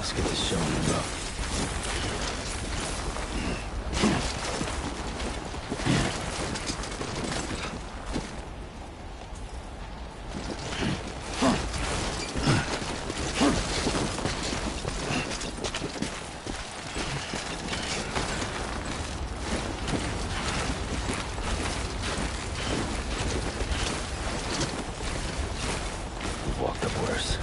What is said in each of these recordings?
Let's get this show on the go. We've walked up worse.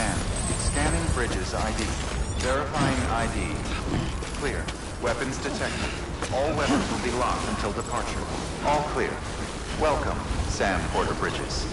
Command. Scanning bridges ID. Verifying ID. Clear. Weapons detected. All weapons will be locked until departure. All clear. Welcome, Sam Porter Bridges.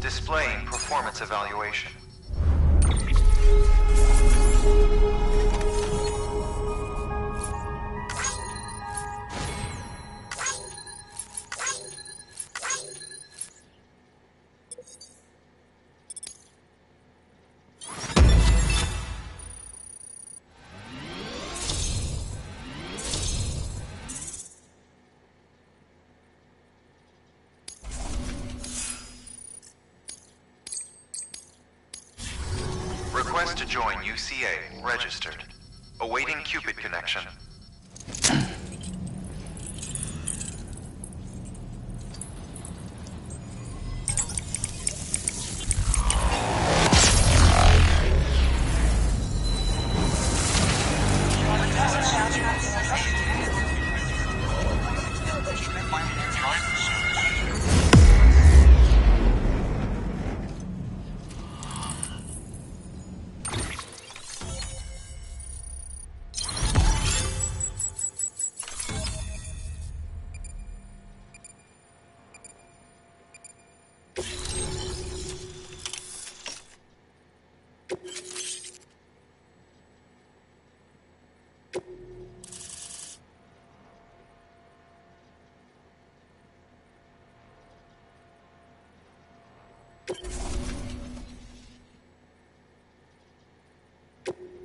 Displaying performance evaluation. Request to join UCA. Registered. Awaiting Cupid connection.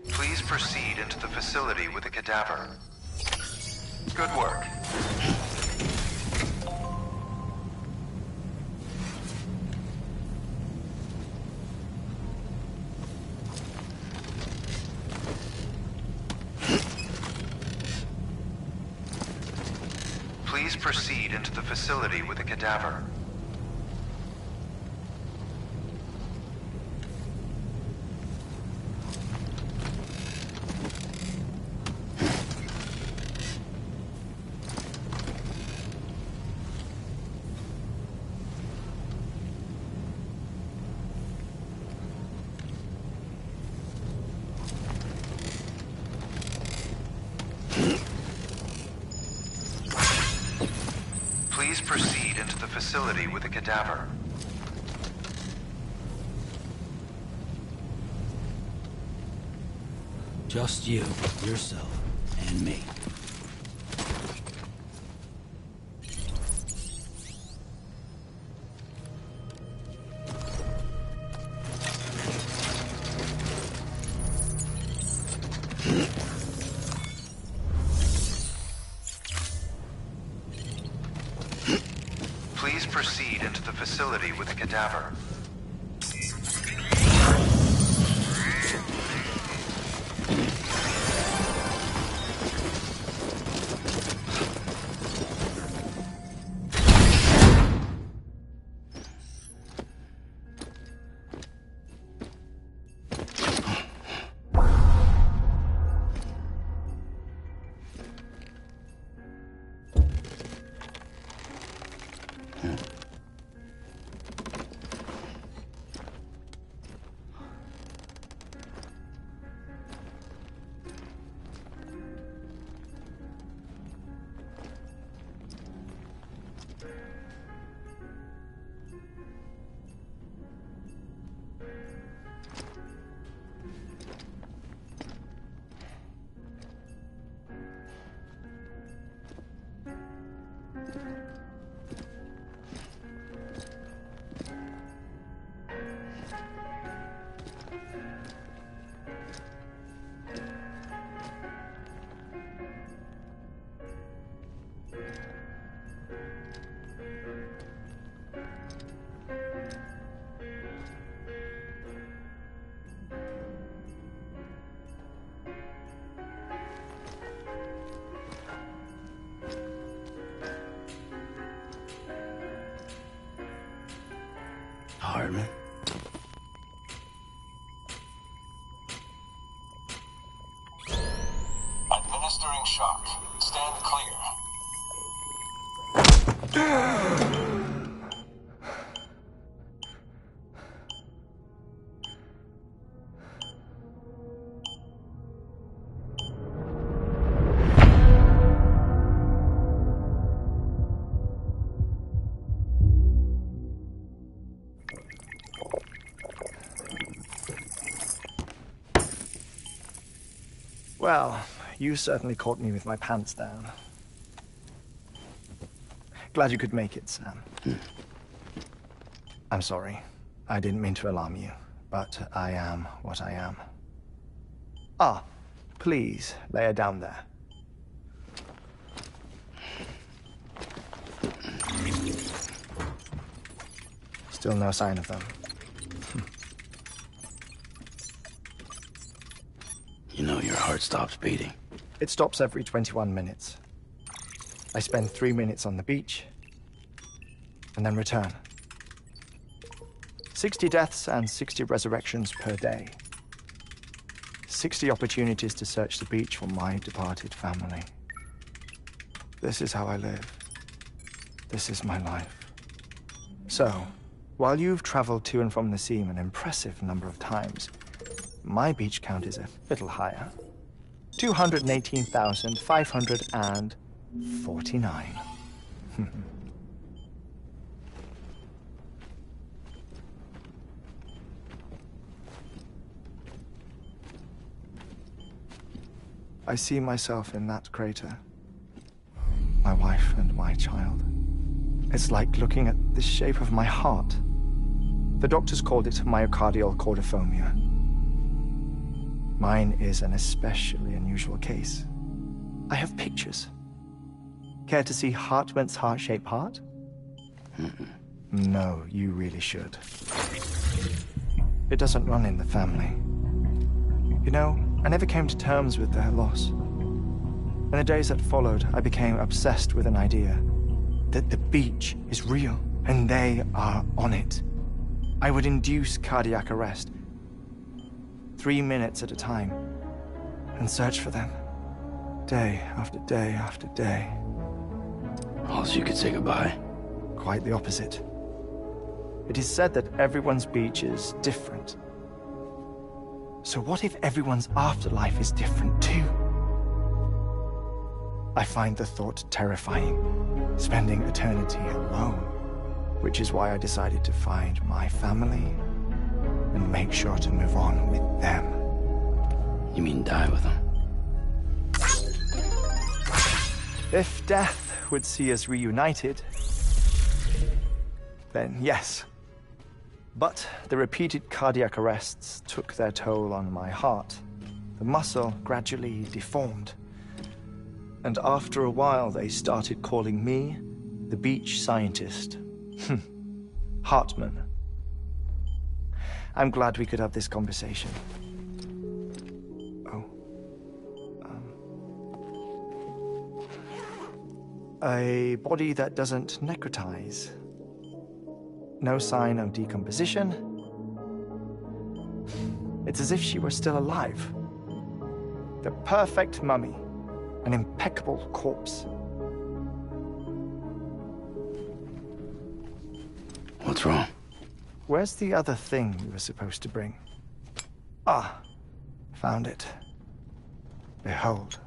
Please proceed into the facility with the cadaver. Good work. Please proceed into the facility with the cadaver. Please proceed into the facility with the cadaver. Just you, yourself, and me. Please proceed into the facility with the cadaver. shock. Stand clear. Well, you certainly caught me with my pants down. Glad you could make it, Sam. I'm sorry. I didn't mean to alarm you, but I am what I am. Ah, please, lay her down there. Still no sign of them. You know your heart stops beating. It stops every 21 minutes. I spend 3 minutes on the beach, and then return. 60 deaths and 60 resurrections per day. 60 opportunities to search the beach for my departed family. This is how I live. This is my life. So, while you've traveled to and from the sea an impressive number of times, my beach count is a little higher. 218,549. I see myself in that crater. My wife and my child. It's like looking at the shape of my heart. The doctors called it myocardial cordiformia. Mine is an especially unusual case. I have pictures. Care to see Hartmann's heart-shaped heart? No, you really should. It doesn't run in the family. You know, I never came to terms with their loss. In the days that followed, I became obsessed with an idea that the beach is real and they are on it. I would induce cardiac arrest, 3 minutes at a time, and search for them, day after day after day. Also, you could say goodbye. Quite the opposite. It is said that everyone's beach is different. So what if everyone's afterlife is different too? I find the thought terrifying, spending eternity alone, which is why I decided to find my family and make sure to move on with them. You mean die with them? If death would see us reunited, then yes. But the repeated cardiac arrests took their toll on my heart. The muscle gradually deformed. And after a while, they started calling me the beach scientist. Hartmann. I'm glad we could have this conversation. Oh. A body that doesn't necrotize. No sign of decomposition. It's as if she were still alive. The perfect mummy. An impeccable corpse. What's wrong? Where's the other thing you were supposed to bring? Ah, found it. Behold.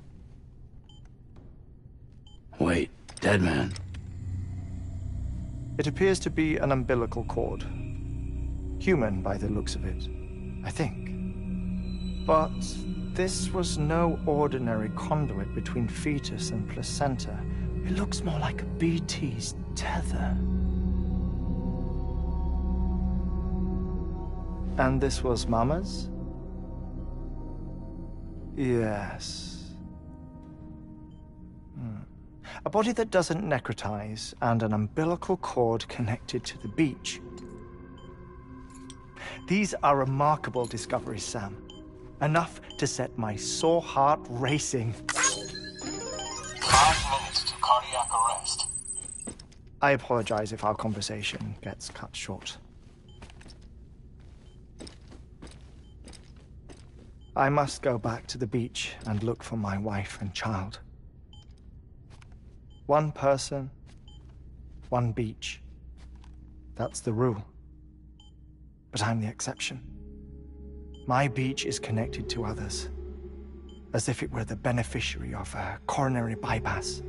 Wait, dead man. It appears to be an umbilical cord. Human by the looks of it, I think. But this was no ordinary conduit between fetus and placenta. It looks more like a BT's tether. And this was Mama's? Yes. A body that doesn't necrotize and an umbilical cord connected to the beach. These are remarkable discoveries, Sam. Enough to set my sore heart racing. 5 minutes to cardiac arrest. I apologize if our conversation gets cut short. I must go back to the beach and look for my wife and child. One person, one beach. That's the rule. But I'm the exception. My beach is connected to others, as if it were the beneficiary of a coronary bypass.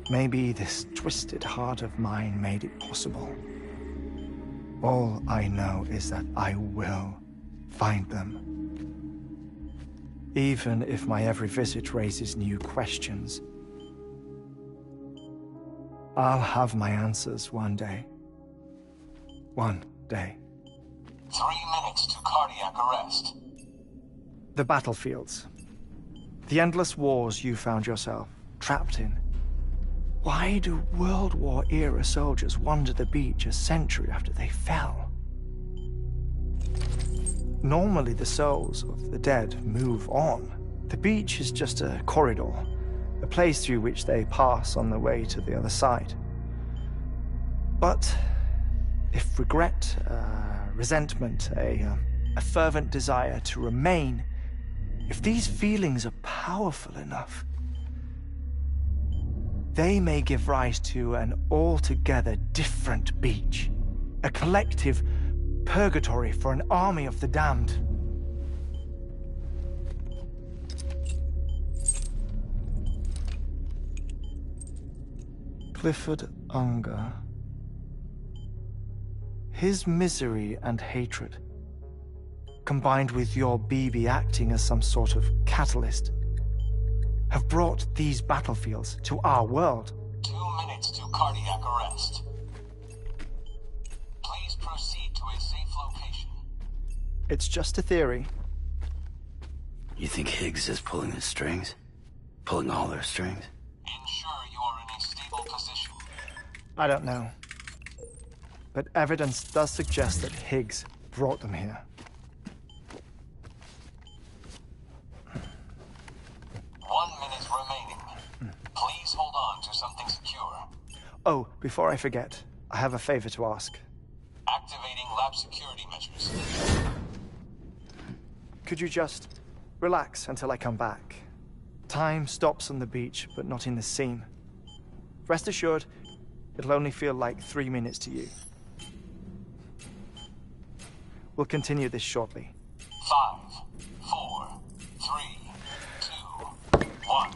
Maybe this twisted heart of mine made it possible. All I know is that I will find them. Even if my every visit raises new questions, I'll have my answers one day. One day. 3 minutes to cardiac arrest. The battlefields. The endless wars you found yourself trapped in. Why do World War-era soldiers wander the beach a century after they fell? Normally the souls of the dead move on. The beach is just a corridor, a place through which they pass on the way to the other side. But if regret, resentment, a fervent desire to remain, if these feelings are powerful enough, they may give rise to an altogether different beach, a collective purgatory for an army of the damned. Clifford Unger. His misery and hatred, combined with your BB acting as some sort of catalyst, have brought these battlefields to our world. 2 minutes to cardiac arrest. Please proceed to a safe location. It's just a theory. You think Higgs is pulling the strings? Pulling all their strings? Ensure you are in a stable position. I don't know. But evidence does suggest that Higgs brought them here. 1 minute remaining. Please hold on to something secure. Oh, before I forget, I have a favor to ask. Activating lab security measures. Could you just relax until I come back? Time stops on the beach, but not in the scene. Rest assured, it'll only feel like 3 minutes to you. We'll continue this shortly. 5, 4, 3, 2, 1.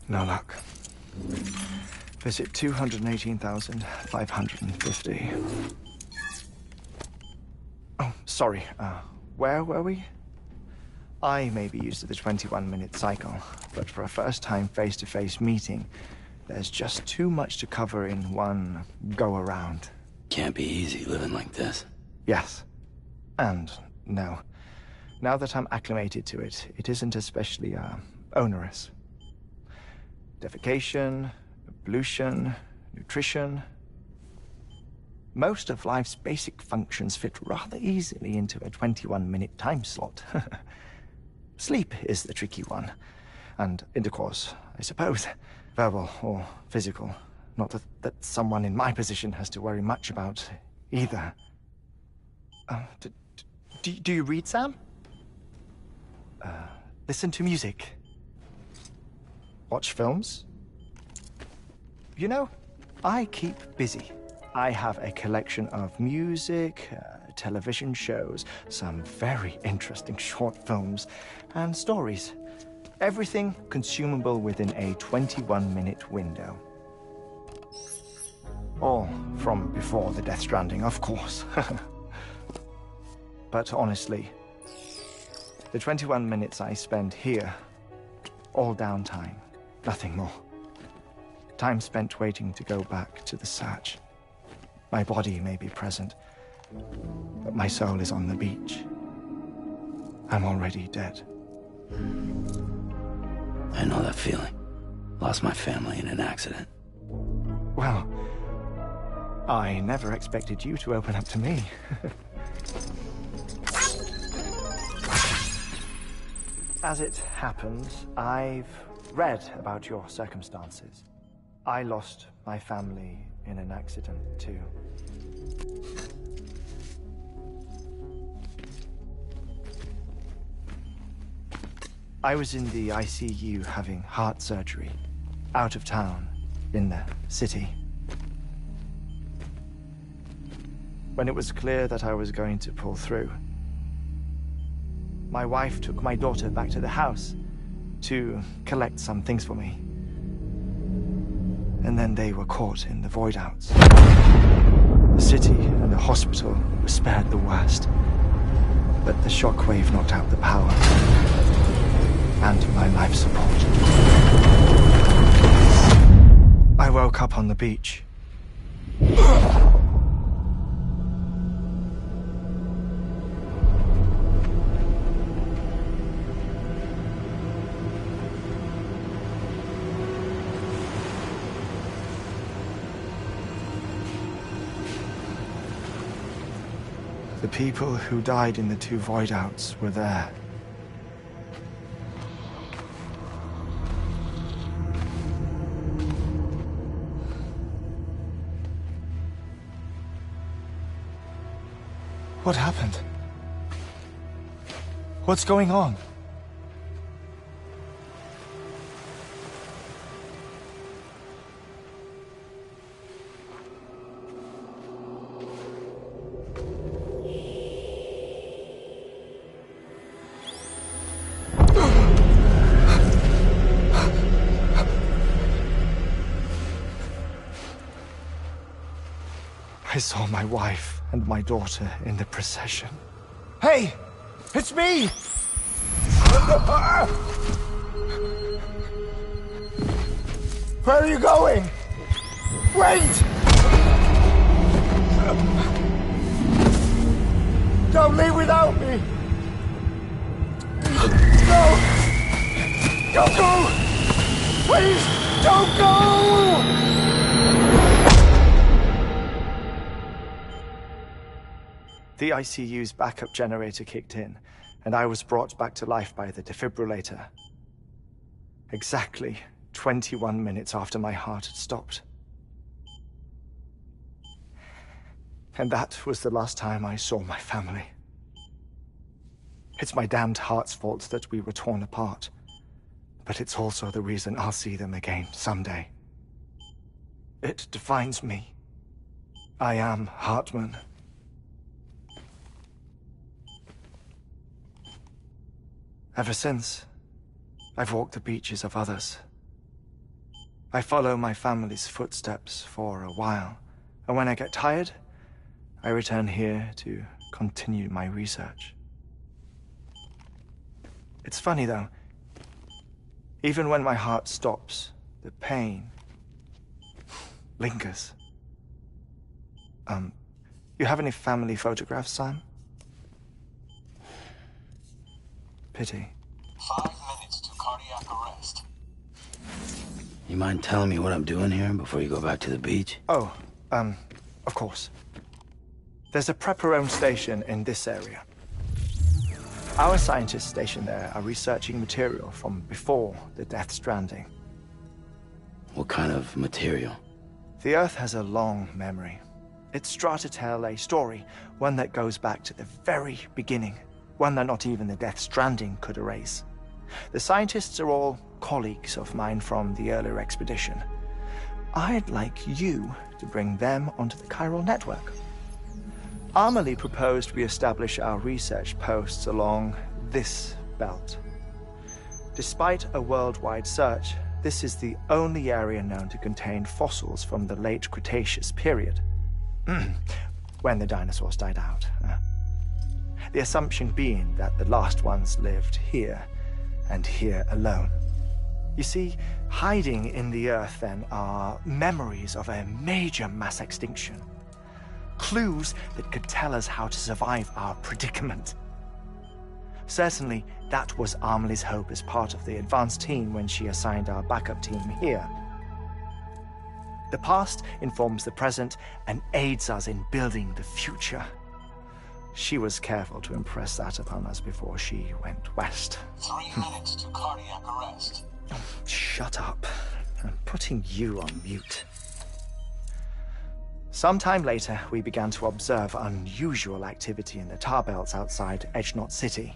No luck. Visit 218,550. Oh, sorry. Where were we? I may be used to the 21-minute cycle, but for a first-time face-to-face meeting, there's just too much to cover in one go-around. Can't be easy living like this. Yes. And no. Now that I'm acclimated to it, it isn't especially, onerous. Defecation, ablution, nutrition. Most of life's basic functions fit rather easily into a 21-minute time slot. Sleep is the tricky one. And intercourse, I suppose. Verbal or physical. Not that someone in my position has to worry much about either. Do you read, Sam? Listen to music. Watch films. You know, I keep busy. I have a collection of music, television shows, some very interesting short films, and stories. Everything consumable within a 21-minute window. All from before the Death Stranding, of course. But honestly, the 21 minutes I spend here, all downtime, nothing more. Time spent waiting to go back to the search. My body may be present, but my soul is on the beach. I'm already dead. I know that feeling. Lost my family in an accident. Well, I never expected you to open up to me. As it happens, I've read about your circumstances. I lost my family in an accident, too. I was in the ICU having heart surgery, out of town, in the city. When it was clear that I was going to pull through, my wife took my daughter back to the house to collect some things for me. And then they were caught in the void-outs. The city and the hospital were spared the worst, but the shockwave knocked out the power and my life support. I woke up on the beach. The people who died in the two void-outs were there. What happened? What's going on? I saw my wife and my daughter in the procession. Hey! It's me! Where are you going? Wait! Don't leave without me! No! Don't go! Please, don't go! The ICU's backup generator kicked in, and I was brought back to life by the defibrillator. Exactly 21 minutes after my heart had stopped. And that was the last time I saw my family. It's my damned heart's fault that we were torn apart, but it's also the reason I'll see them again someday. It defines me. I am Hartman. Ever since, I've walked the beaches of others, I follow my family's footsteps for a while, and when I get tired, I return here to continue my research. It's funny, though. Even when my heart stops, the pain lingers. You have any family photographs, Sam? Pity. 5 minutes to cardiac arrest. You mind telling me what I'm doing here before you go back to the beach? Oh, of course. There's a prep-your-own station in this area. Our scientists stationed there are researching material from before the Death Stranding. What kind of material? The Earth has a long memory. It's trying to tell a story, one that goes back to the very beginning, one that not even the Death Stranding could erase. The scientists are all colleagues of mine from the earlier expedition. I'd like you to bring them onto the chiral network. Amelie proposed we establish our research posts along this belt. Despite a worldwide search, this is the only area known to contain fossils from the late Cretaceous period, when the dinosaurs died out. The assumption being that the last ones lived here, and here alone. You see, hiding in the Earth, then, are memories of a major mass extinction. Clues that could tell us how to survive our predicament. Certainly, that was Amelie's hope as part of the advanced team when she assigned our backup team here. The past informs the present and aids us in building the future. She was careful to impress that upon us before she went west. 3 minutes to cardiac arrest. Shut up. I'm putting you on mute. Sometime later, we began to observe unusual activity in the tar belts outside Edgenot City.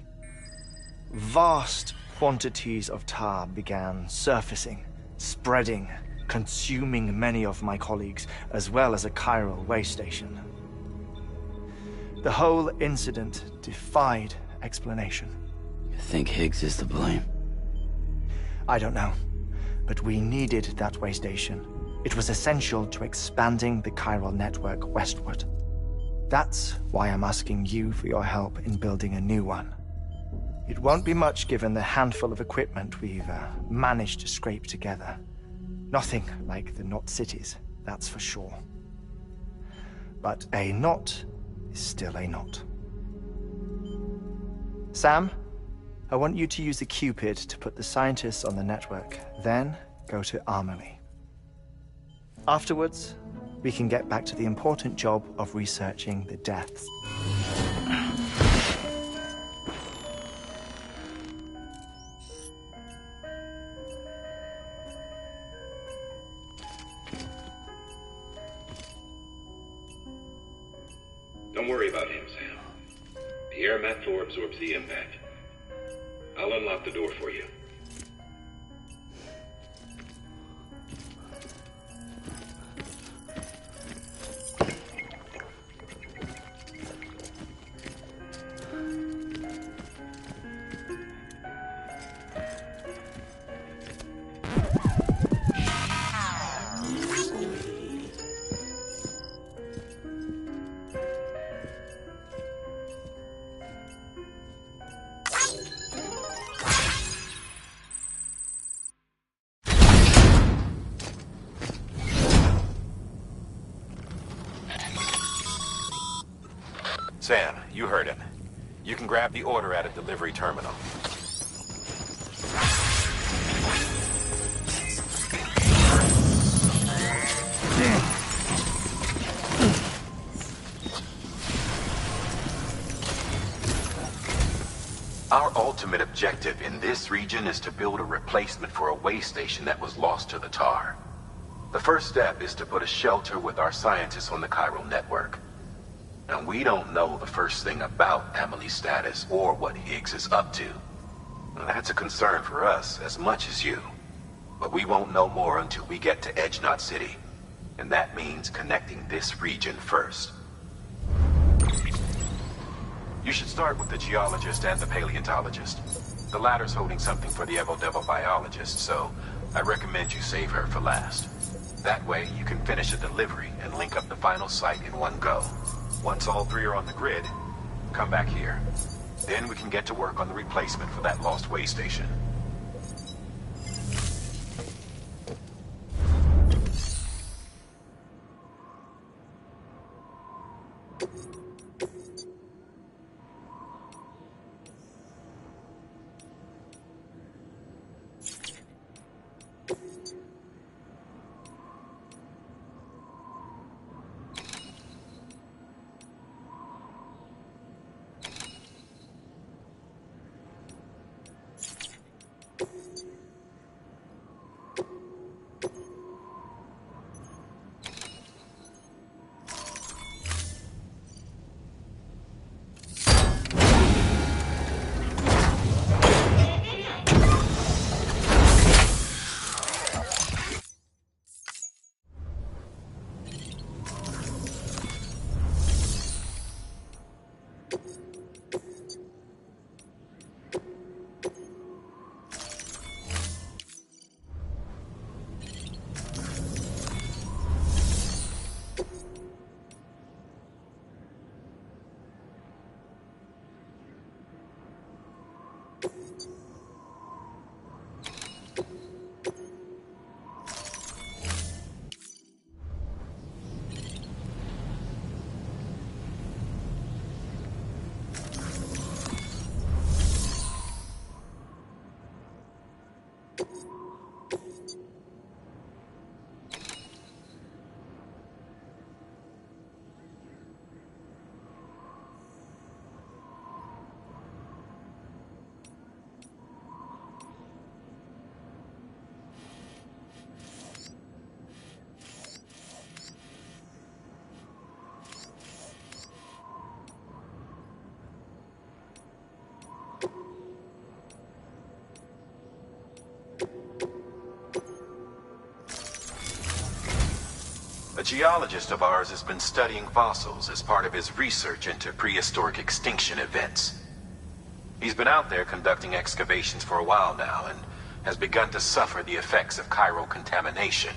Vast quantities of tar began surfacing, spreading, consuming many of my colleagues, as well as a chiral way station. The whole incident defied explanation. You think Higgs is to blame? I don't know, but we needed that way station. It was essential to expanding the chiral network westward. That's why I'm asking you for your help in building a new one. It won't be much given the handful of equipment we've managed to scrape together. Nothing like the knot cities, that's for sure. But a knot is still a knot. Sam, I want you to use the Cupid to put the scientists on the network, then go to Amelie. Afterwards, we can get back to the important job of researching the deaths. Don't worry about him, Sam. The air mat floor absorbs the impact. I'll unlock the door for you. Sam, you heard him. You can grab the order at a delivery terminal. Our ultimate objective in this region is to build a replacement for a way station that was lost to the tar. The first step is to put a shelter with our scientists on the chiral network. Now, we don't know the first thing about Amelie's status or what Higgs is up to. Now, that's a concern for us as much as you. But we won't know more until we get to Edgenot City. And that means connecting this region first. You should start with the geologist and the paleontologist. The latter's holding something for the Evo Devil biologist, so I recommend you save her for last. That way, you can finish a delivery and link up the final site in one go. Once all three are on the grid, come back here. Then we can get to work on the replacement for that lost way station. A geologist of ours has been studying fossils as part of his research into prehistoric extinction events. He's been out there conducting excavations for a while now and has begun to suffer the effects of chiral contamination.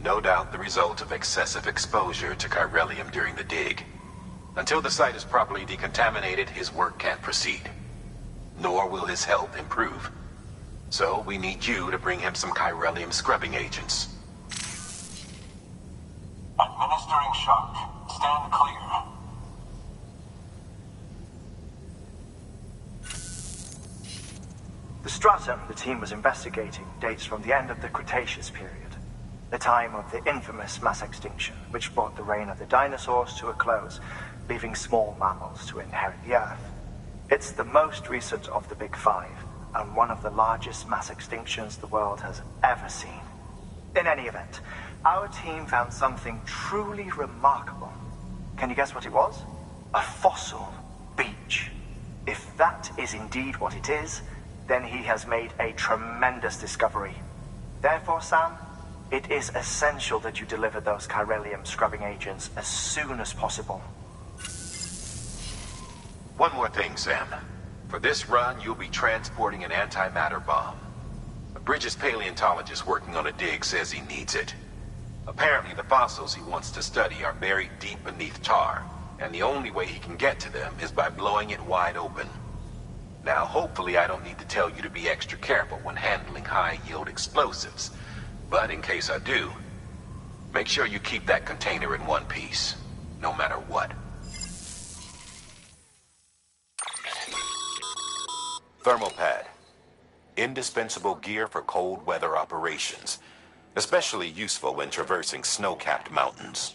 No doubt the result of excessive exposure to chiralium during the dig. Until the site is properly decontaminated, his work can't proceed. Nor will his health improve. So we need you to bring him some chiralium scrubbing agents. Administering shock. Stand clear. The stratum the team was investigating dates from the end of the Cretaceous period, the time of the infamous mass extinction, which brought the reign of the dinosaurs to a close, leaving small mammals to inherit the Earth. It's the most recent of the Big Five, and one of the largest mass extinctions the world has ever seen. In any event, our team found something truly remarkable. Can you guess what it was? A fossil beach. If that is indeed what it is, then he has made a tremendous discovery. Therefore, Sam, it is essential that you deliver those chiralium scrubbing agents as soon as possible. One more thing, Sam. For this run, you'll be transporting an antimatter bomb. A Bridges paleontologist working on a dig says he needs it. Apparently, the fossils he wants to study are buried deep beneath tar, and the only way he can get to them is by blowing it wide open. Now, hopefully I don't need to tell you to be extra careful when handling high-yield explosives, but in case I do, make sure you keep that container in one piece, no matter what. Thermopad. Indispensable gear for cold weather operations, especially useful when traversing snow-capped mountains.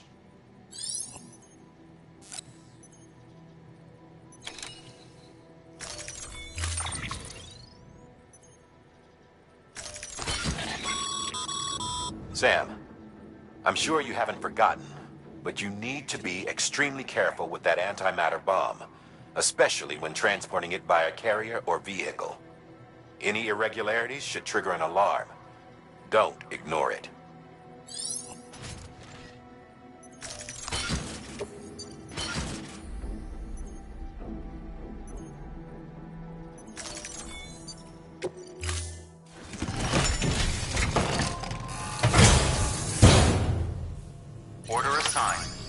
Sam, I'm sure you haven't forgotten, but you need to be extremely careful with that antimatter bomb, especially when transporting it by a carrier or vehicle. Any irregularities should trigger an alarm. Don't ignore it. sign.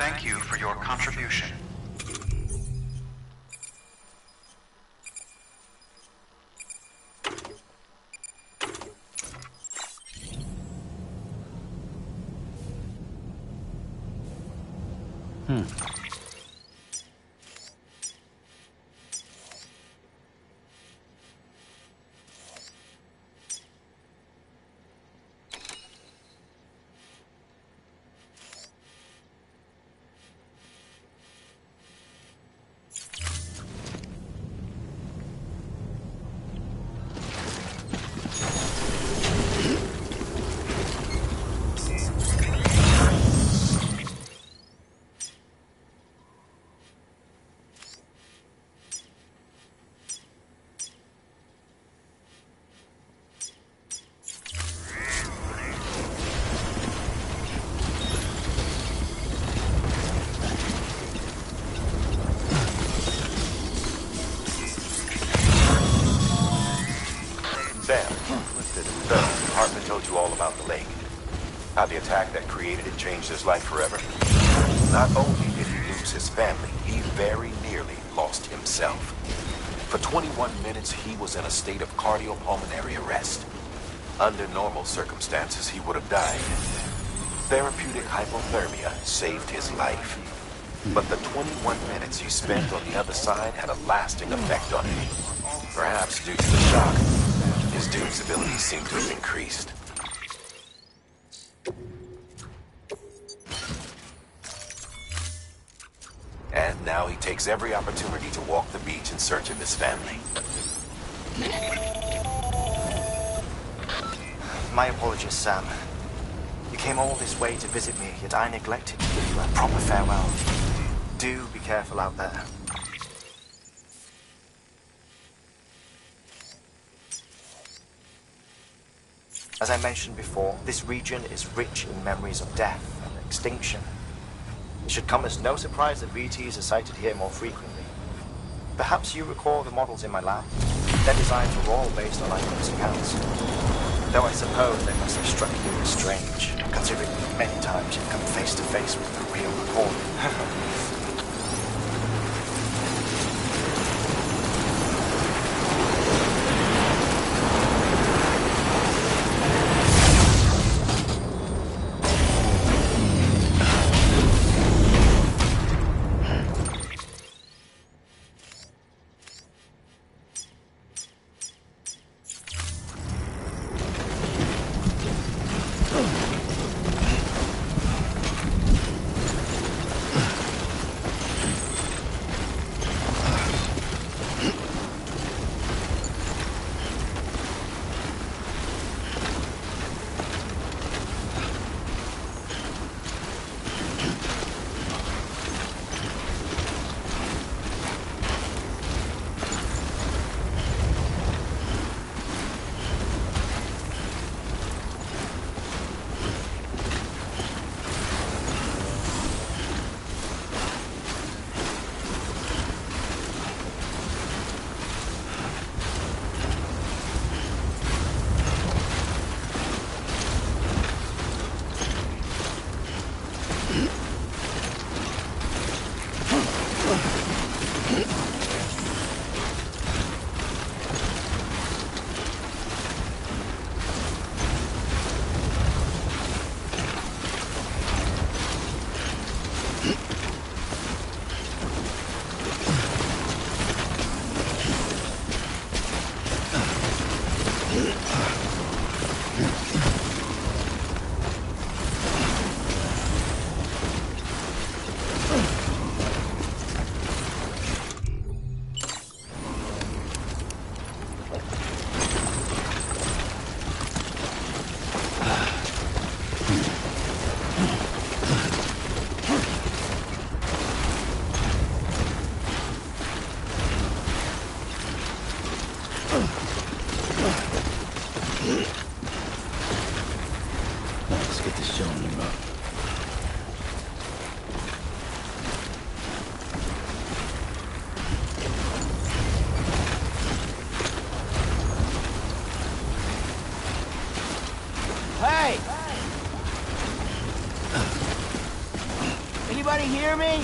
Thank you for your contribution. Hartman told you all about the lake. How the attack that created it changed his life forever. Not only did he lose his family, he very nearly lost himself. For 21 minutes, he was in a state of cardiopulmonary arrest. Under normal circumstances, he would have died. Therapeutic hypothermia saved his life. But the 21 minutes you spent on the other side had a lasting effect on him. Perhaps due to the shock, his Doom's abilities seem to have increased. And now he takes every opportunity to walk the beach in search of his family. My apologies, Sam. You came all this way to visit me, yet I neglected to give you a proper farewell. Do be careful out there. As I mentioned before, this region is rich in memories of death and extinction. It should come as no surprise that VTs are sighted here more frequently. Perhaps you recall the models in my lab? Their designs were all based on eyewitness accounts. Though I suppose they must have struck you as strange, considering many times you've come face to face with the real report. Let's get this gentleman up. Hey! Anybody hear me?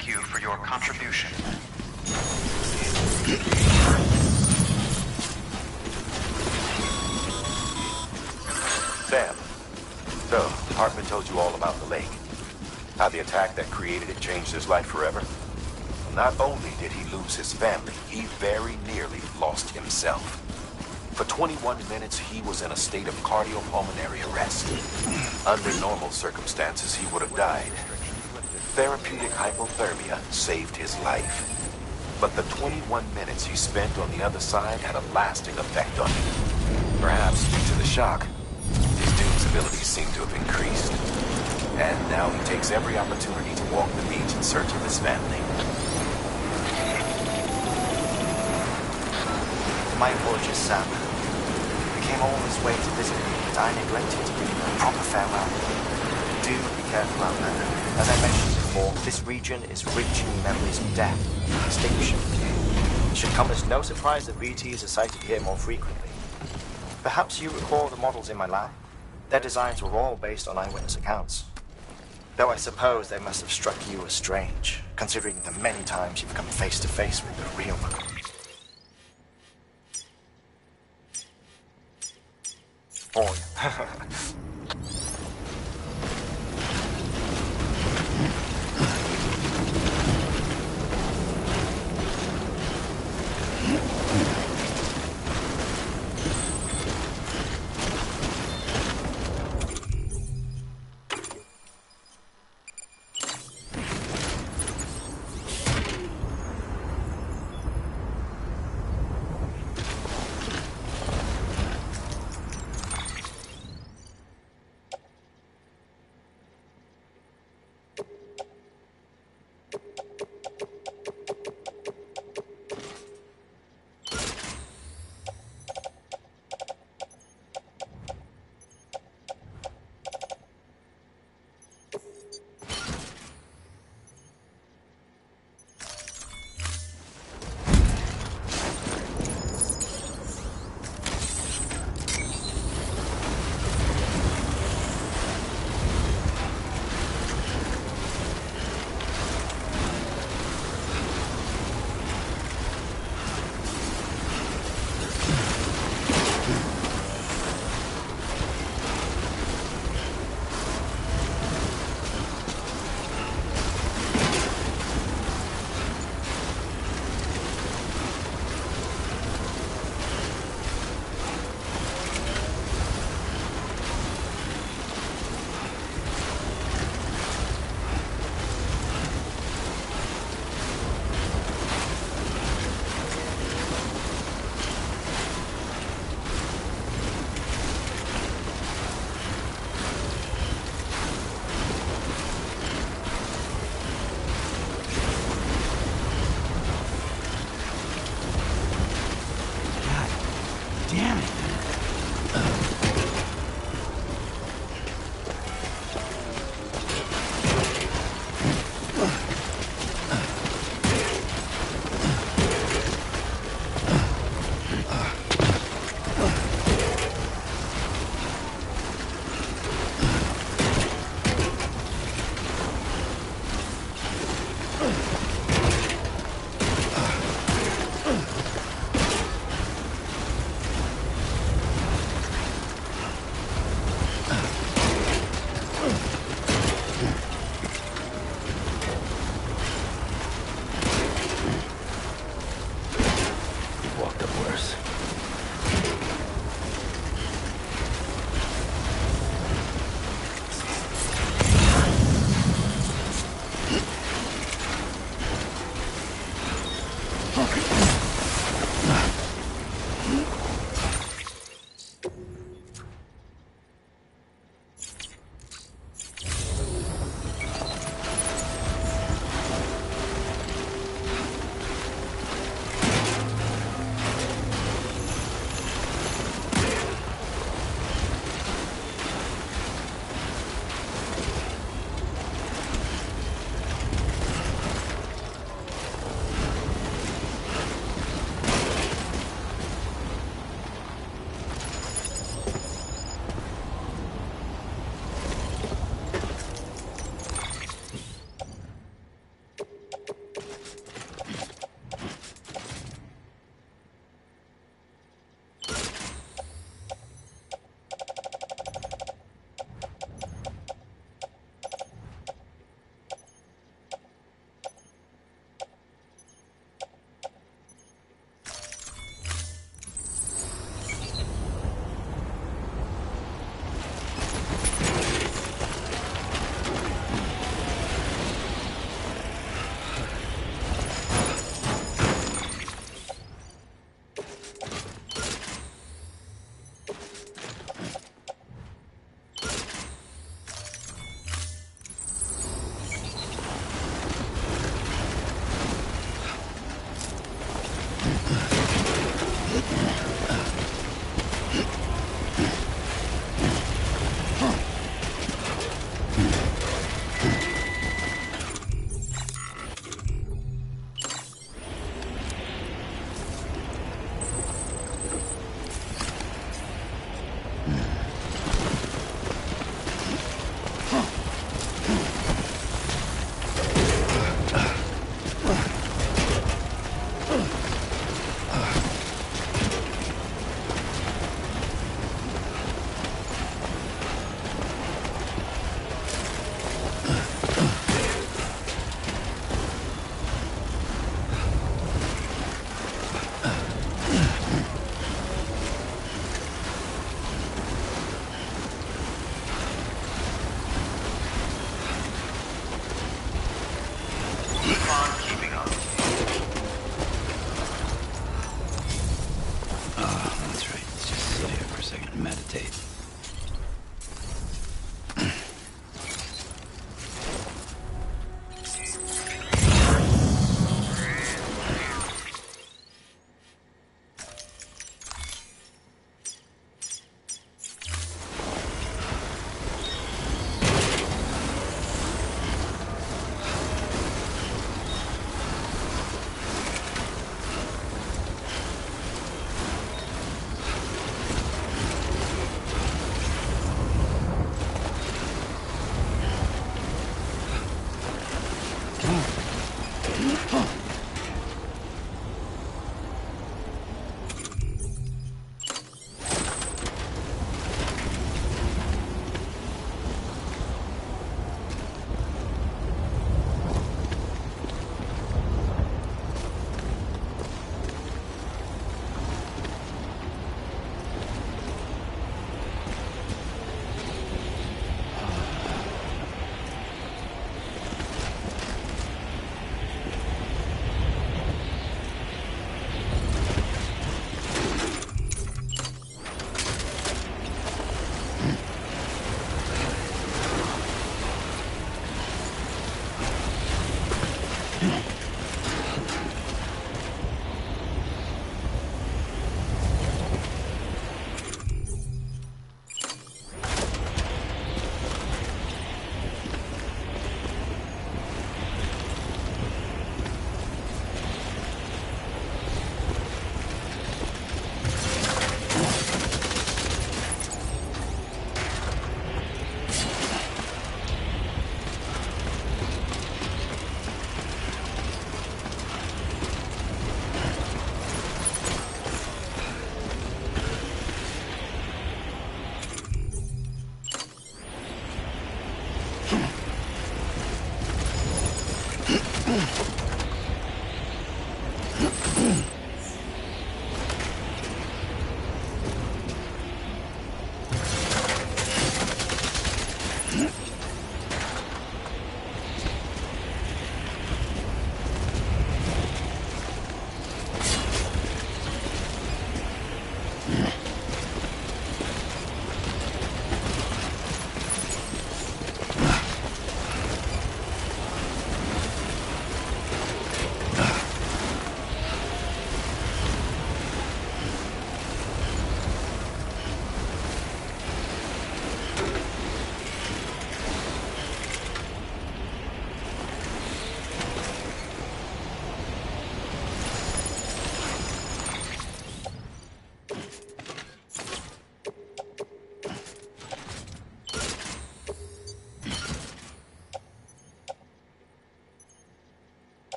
Thank you for your contribution. Sam, so Hartman told you all about the lake. How the attack that created it changed his life forever? Not only did he lose his family, he very nearly lost himself. For 21 minutes, he was in a state of cardiopulmonary arrest. Under normal circumstances, he would have died. Therapeutic hypothermia saved his life. But the 21 minutes he spent on the other side had a lasting effect on him. Perhaps due to the shock, his Doom's abilities seem to have increased. And now he takes every opportunity to walk the beach in search of his family. My apologies, Sam. I came all this way to visit you, but I neglected to give you a proper farewell. Do be careful out there. As I mentioned before, this region is rich in memories of death and extinction. It should come as no surprise that BTs are sighted here more frequently. Perhaps you recall the models in my lab? Their designs were all based on eyewitness accounts. Though I suppose they must have struck you as strange, considering the many times you've come face to face with the real one. Boy.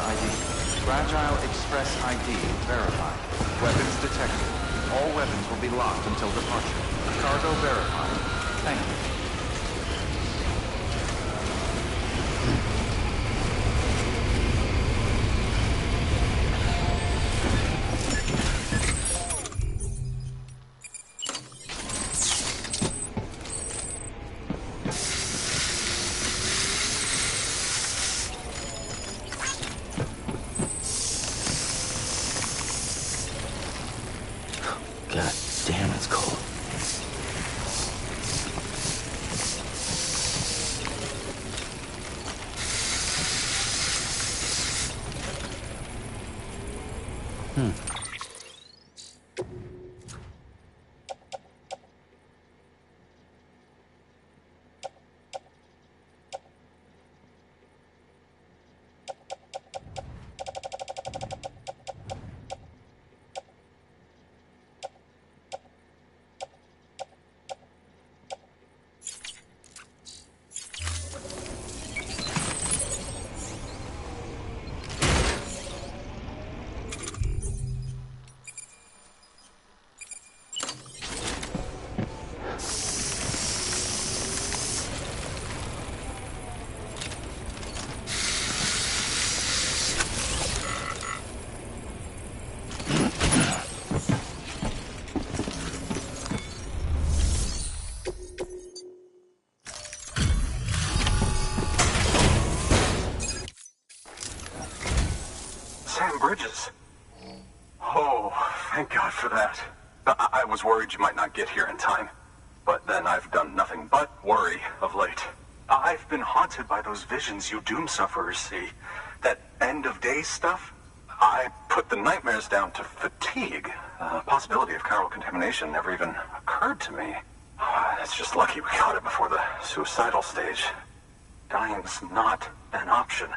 ID. Fragile Express ID verified. Weapons detected. All weapons will be locked until departure. Cargo verified. Thank you. God damn, it's cold. Sam Bridges. Oh, thank God for that. I was worried you might not get here in time. But then I've done nothing but worry of late. I've been haunted by those visions you doom sufferers see. That end-of-days stuff. I put the nightmares down to fatigue. Possibility of chiral contamination never even occurred to me. It's just lucky we caught it before the suicidal stage. Dying's not an option.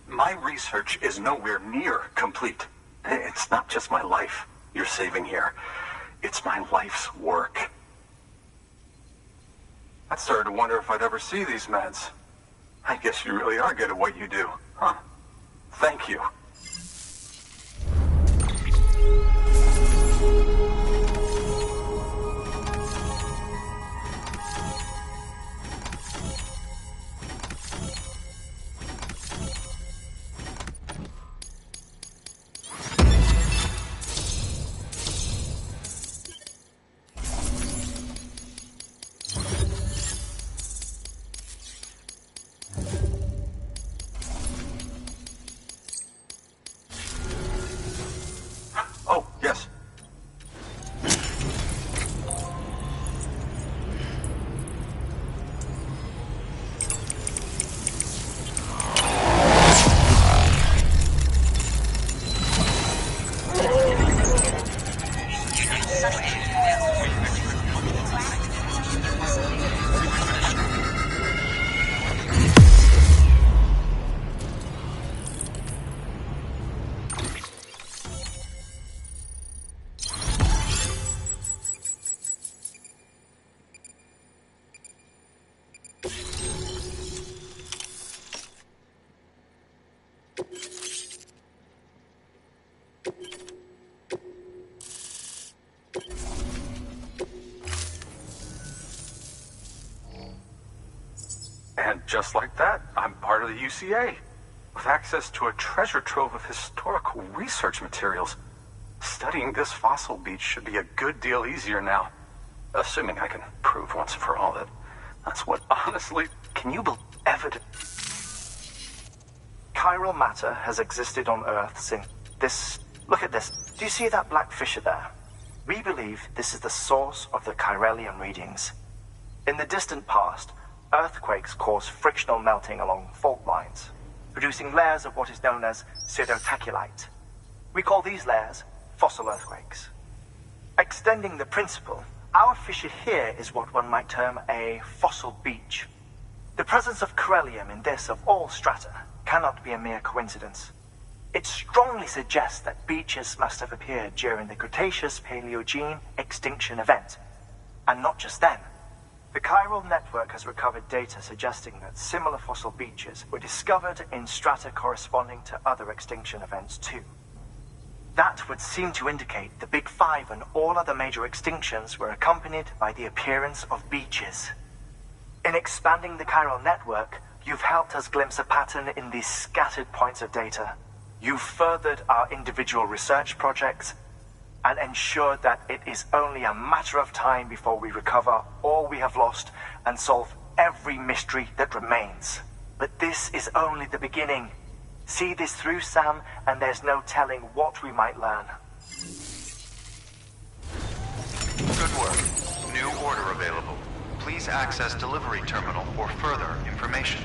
My research is nowhere near complete. It's not just my life you're saving here. It's my life's work. I started to wonder if I'd ever see these meds. I guess you really are good at what you do, huh? Thank you. Oh, yes. And just like that, I'm part of the UCA, with access to a treasure trove of historical research materials. Studying this fossil beach should be a good deal easier now, assuming I can prove once and for all that that's what honestly, can you believe evidence? Chiral matter has existed on Earth since this... Look at this. Do you see that black fissure there? We believe this is the source of the Chiralian readings. In the distant past, earthquakes cause frictional melting along fault lines, producing layers of what is known as pseudotaculite. We call these layers fossil earthquakes. Extending the principle, our fissure here is what one might term a fossil beach. The presence of chiralium in this of all strata cannot be a mere coincidence. It strongly suggests that beaches must have appeared during the Cretaceous-Paleogene extinction event. And not just then, The chiral network has recovered data suggesting that similar fossil beaches were discovered in strata corresponding to other extinction events too. That would seem to indicate the Big Five and all other major extinctions were accompanied by the appearance of beaches. In expanding the chiral network, you've helped us glimpse a pattern in these scattered points of data. You've furthered our individual research projects and ensured that it is only a matter of time before we recover all we have lost and solve every mystery that remains. But this is only the beginning. See this through, Sam, and there's no telling what we might learn. Good work. New order available. Please access delivery terminal for further information.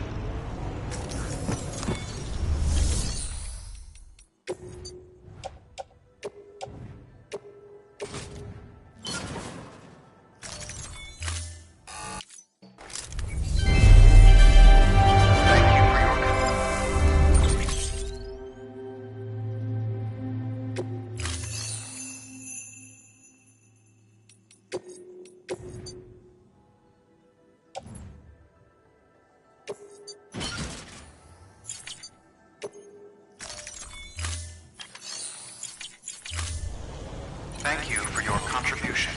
Thank you for your contribution.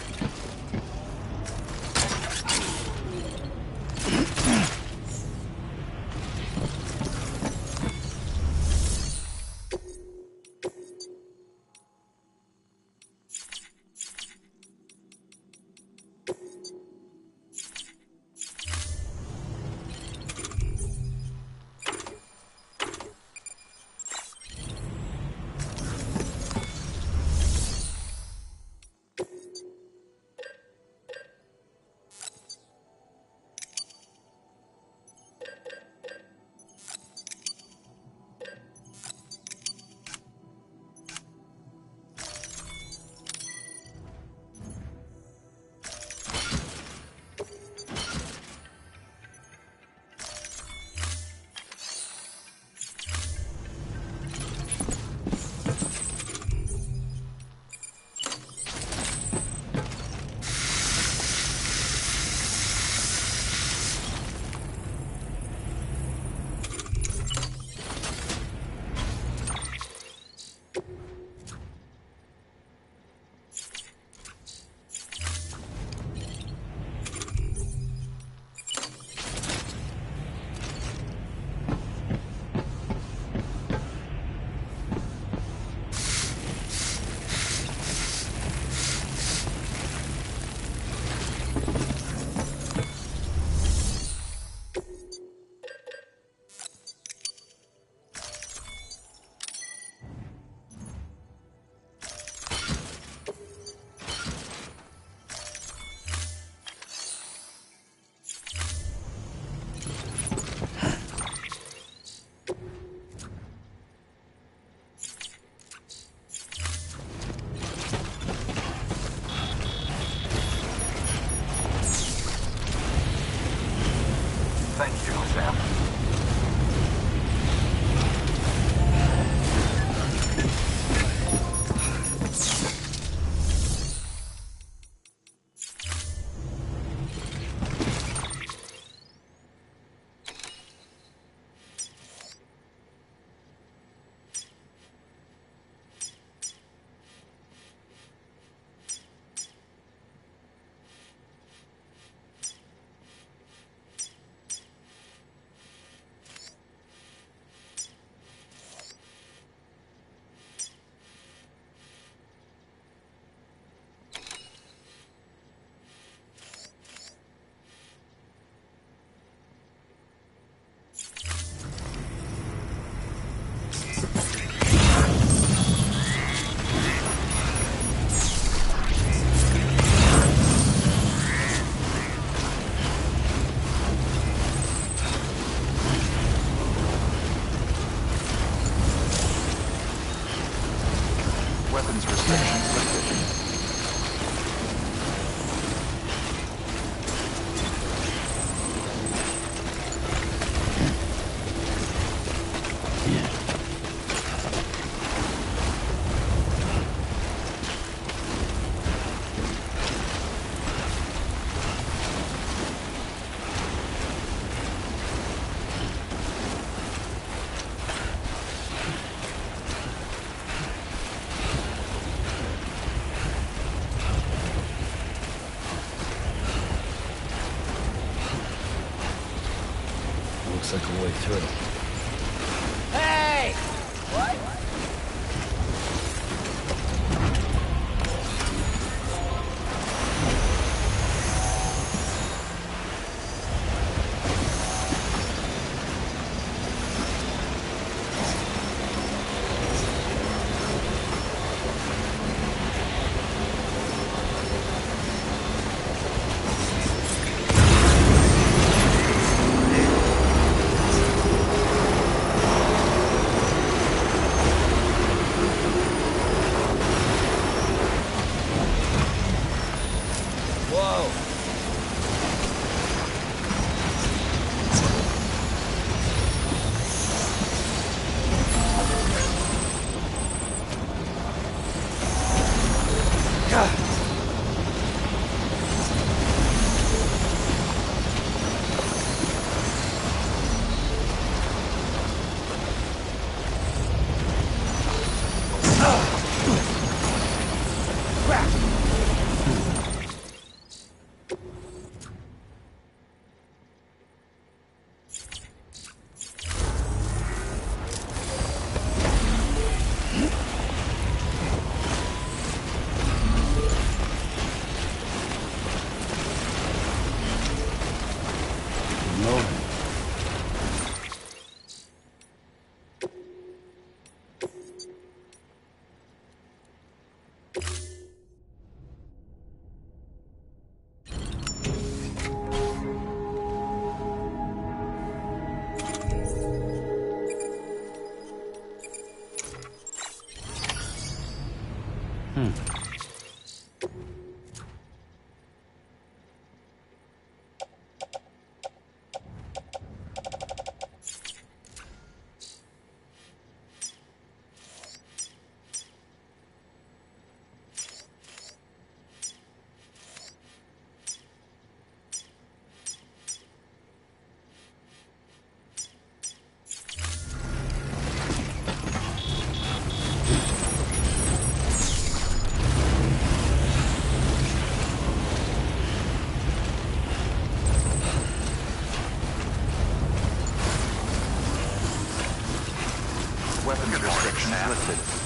Looks like a way through. Hey! What? Weapons restrictions lifted.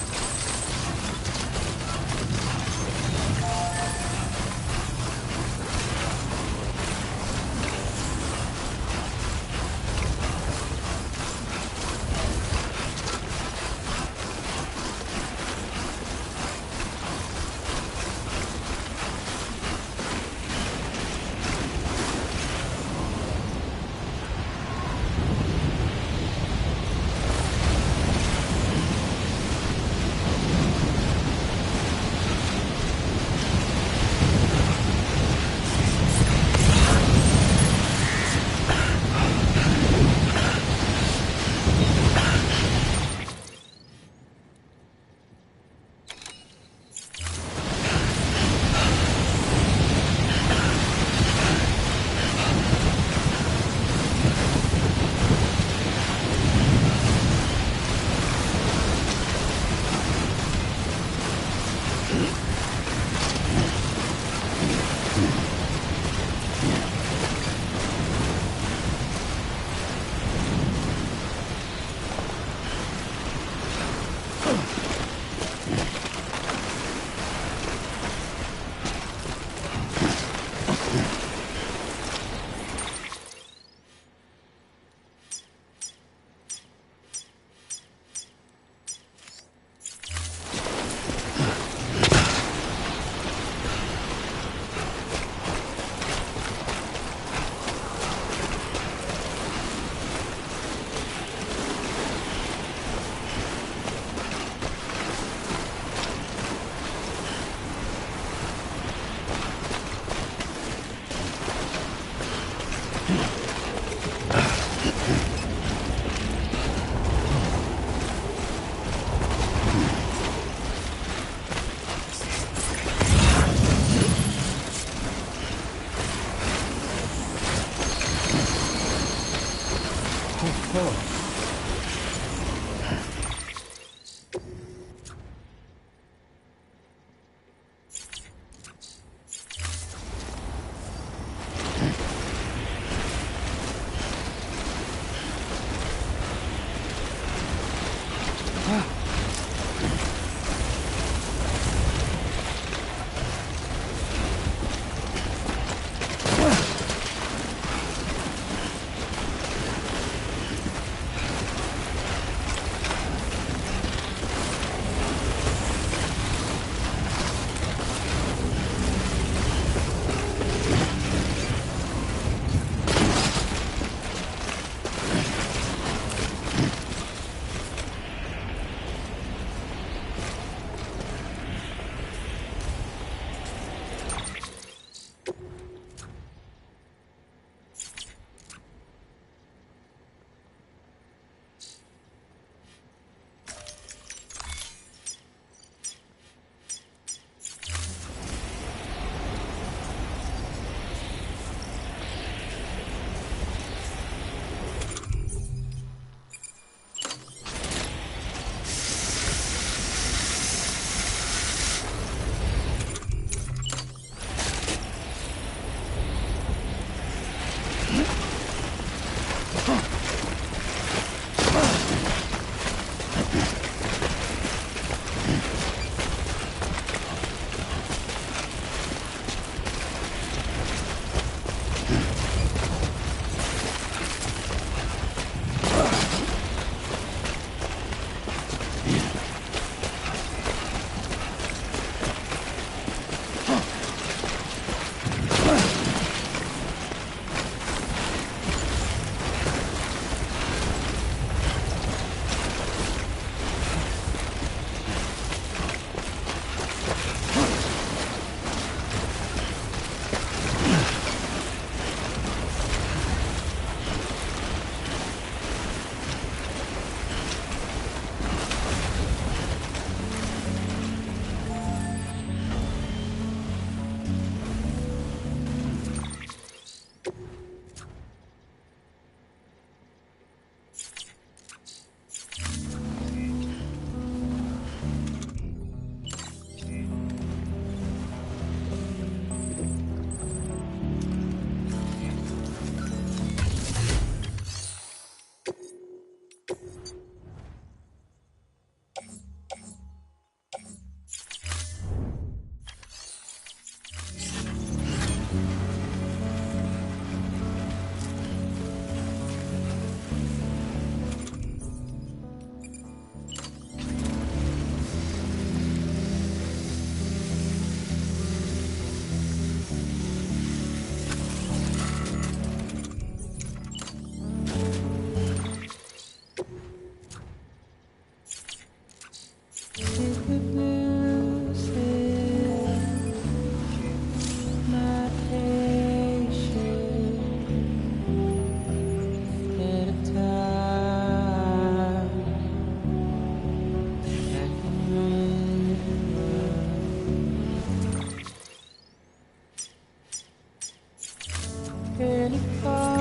Any far